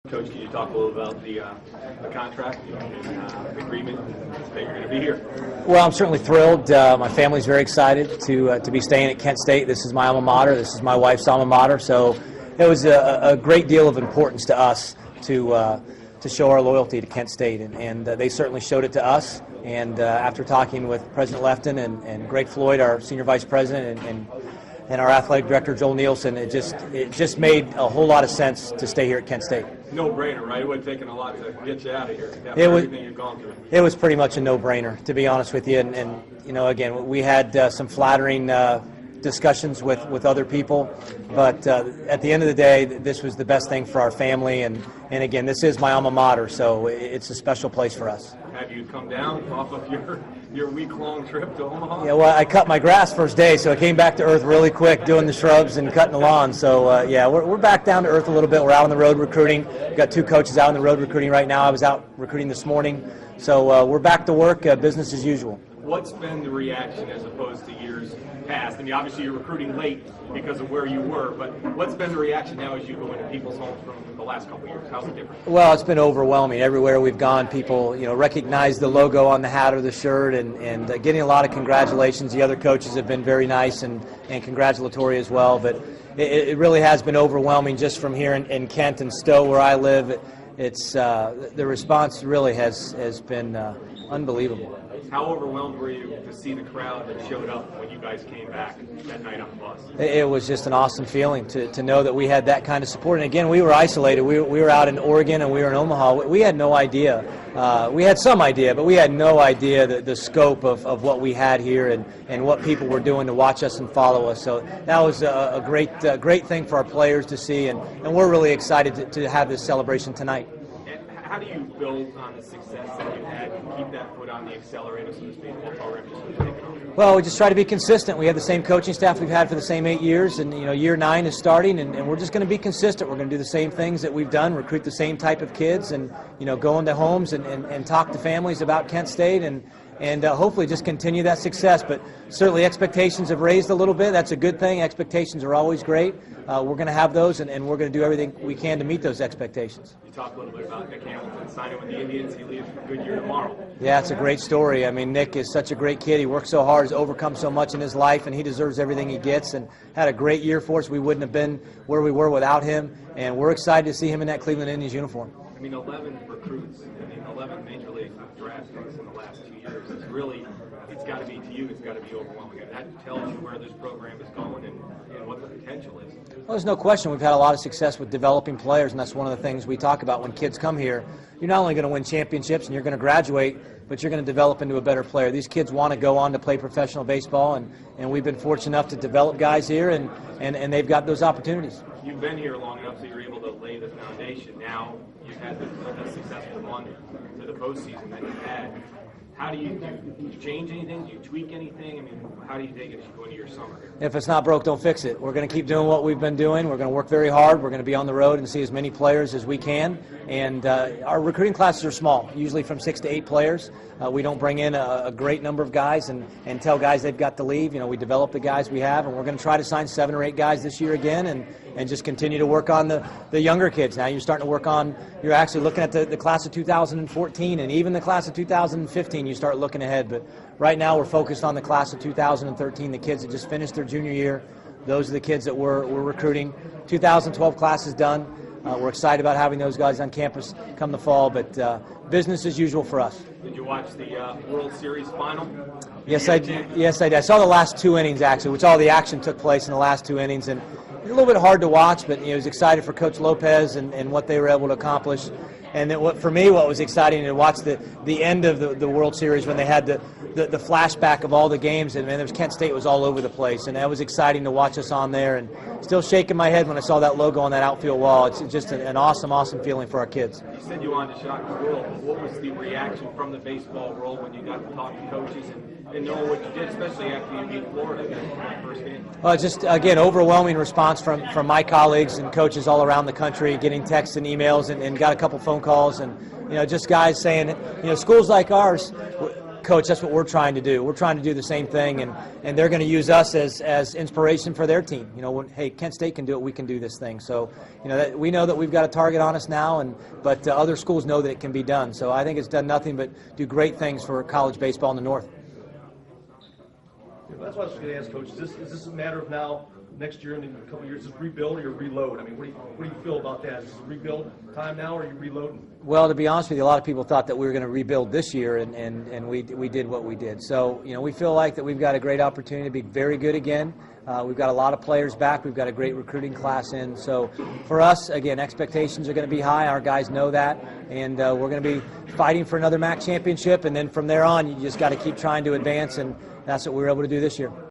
Coach, can you talk a little about the contract and agreement that you're going to be here? Well, I'm certainly thrilled. My family's very excited to be staying at Kent State. This is my alma mater. This is my wife's alma mater. So it was a great deal of importance to us to show our loyalty to Kent State, and they certainly showed it to us. And after talking with President Lefton and Greg Floyd, our senior vice president, and our athletic director, Joel Nielsen, it just made a whole lot of sense to stay here at Kent State. No-brainer, right? It would have taken a lot to get you out of here after everything you've gone through. It was pretty much a no-brainer, to be honest with you. And you know, again, we had some flattering discussions with other people, but at the end of the day, this was the best thing for our family. And again, this is my alma mater, so it's a special place for us. Have you come down off of your week-long trip to Omaha? Yeah, well, I cut my grass first day, so I came back to earth really quick doing the shrubs and cutting the lawn. So, yeah, we're back down to earth a little bit. We're out on the road recruiting. We've got 2 coaches out on the road recruiting right now. I was out recruiting this morning. So we're back to work, business as usual. What's been the reaction as opposed to years past? I mean, obviously you're recruiting late because of where you were, but what's been the reaction now as you go into people's homes from the last couple of years? How's it different? Well, it's been overwhelming. Everywhere we've gone, people, recognize the logo on the hat or the shirt, and getting a lot of congratulations. The other coaches have been very nice and congratulatory as well, but it really has been overwhelming just from here in Kent and Stowe, where I live. It's the response really has been unbelievable. How overwhelmed were you to see the crowd that showed up when you guys came back that night on the bus? It was just an awesome feeling to know that we had that kind of support. And again, we were isolated. We were out in Oregon and we were in Omaha. We had no idea. We had some idea, but we had no idea the scope of what we had here and what people were doing to watch us and follow us. So that was a great thing for our players to see, and we're really excited to have this celebration tonight. How do you build on the success that you had and keep that foot on the accelerator, so to speak, while program just taking over? Well, we just try to be consistent. We have the same coaching staff we've had for the same 8 years, and year 9 is starting, and we're just going to be consistent. We're going to do the same things that we've done, recruit the same type of kids, and go into homes and talk to families about Kent State, and hopefully just continue that success. But certainly expectations have raised a little bit. That's a good thing. Expectations are always great. We're going to have those, and we're going to do everything we can to meet those expectations. You talked a little bit about Nick Hamilton signing with the Indians. He leaves for Goodyear tomorrow. Yeah, it's a great story. I mean, Nick is such a great kid. He worked so hard, has overcome so much in his life, and he deserves everything he gets, and had a great year for us. We wouldn't have been where we were without him, and we're excited to see him in that Cleveland Indians uniform. I mean, 11 recruits, 11 Major League draft picks in the last 2 years. It's got to be, to you, it's got to be overwhelming. And that tells you where this program is going and what the potential is. Well, there's no question we've had a lot of success with developing players, and that's one of the things we talk about when kids come here. You're not only going to win championships and you're going to graduate, but you're going to develop into a better player. These kids want to go on to play professional baseball, and we've been fortunate enough to develop guys here, and they've got those opportunities. You've been here long enough so you're able to lay the foundation. Now you've had the successful run to the postseason that you've had. How do you change anything? Do you tweak anything? I mean, how do you take it as you go into your summer? If it's not broke, don't fix it. We're going to keep doing what we've been doing. We're going to work very hard. We're going to be on the road and see as many players as we can. And our recruiting classes are small, usually from 6 to 8 players. We don't bring in a great number of guys and tell guys they've got to leave. We develop the guys we have, and we're going to try to sign 7 or 8 guys this year again and just continue to work on the younger kids. Now you're starting to work on, you're actually looking at the class of 2014 and even the class of 2015. You start looking ahead, but right now we're focused on the class of 2013, the kids that just finished their junior year. Those are the kids that we're recruiting. 2012 class is done. We're excited about having those guys on campus come the fall, but business as usual for us. Did you watch the World Series final? Yes, I did. Yes, I did. I saw the last 2 innings, actually, which all the action took place in the last 2 innings, and a little bit hard to watch, but I was excited for Coach Lopez and what they were able to accomplish. And then what was exciting to watch the end of the World Series when they had the flashback of all the games, and there was Kent State was all over the place, and that was exciting to watch us on there. And still shaking my head when I saw that logo on that outfield wall. It's just an awesome feeling for our kids. You said you wanted to shock the world, but what was the reaction from the baseball world when you got to talk to coaches and know what you did, especially after you beat Florida in that first game? Well, just again, overwhelming response from my colleagues and coaches all around the country, getting texts and emails, and got a couple phone calls, and just guys saying, schools like ours, Coach, that's what we're trying to do. We're trying to do the same thing, and they're going to use us as inspiration for their team. You know, when, hey, Kent State can do it, we can do this thing. So, you know, we know that we've got a target on us now, but other schools know that it can be done. So I think it's done nothing but do great things for college baseball in the North. Yeah, that's what I was going to ask, Coach. Is this a matter of now, next year and in a couple of years, is rebuild or reload? I mean, what do you feel about that? Is this rebuild time now, or are you reloading? Well, to be honest with you, a lot of people thought that we were going to rebuild this year, and we did what we did. So, you know, we feel like that we've got a great opportunity to be very good again. We've got a lot of players back. We've got a great recruiting class in. So for us, again, expectations are going to be high. Our guys know that, and we're going to be fighting for another MAC championship. And then from there on, you just got to keep trying to advance, and that's what we were able to do this year.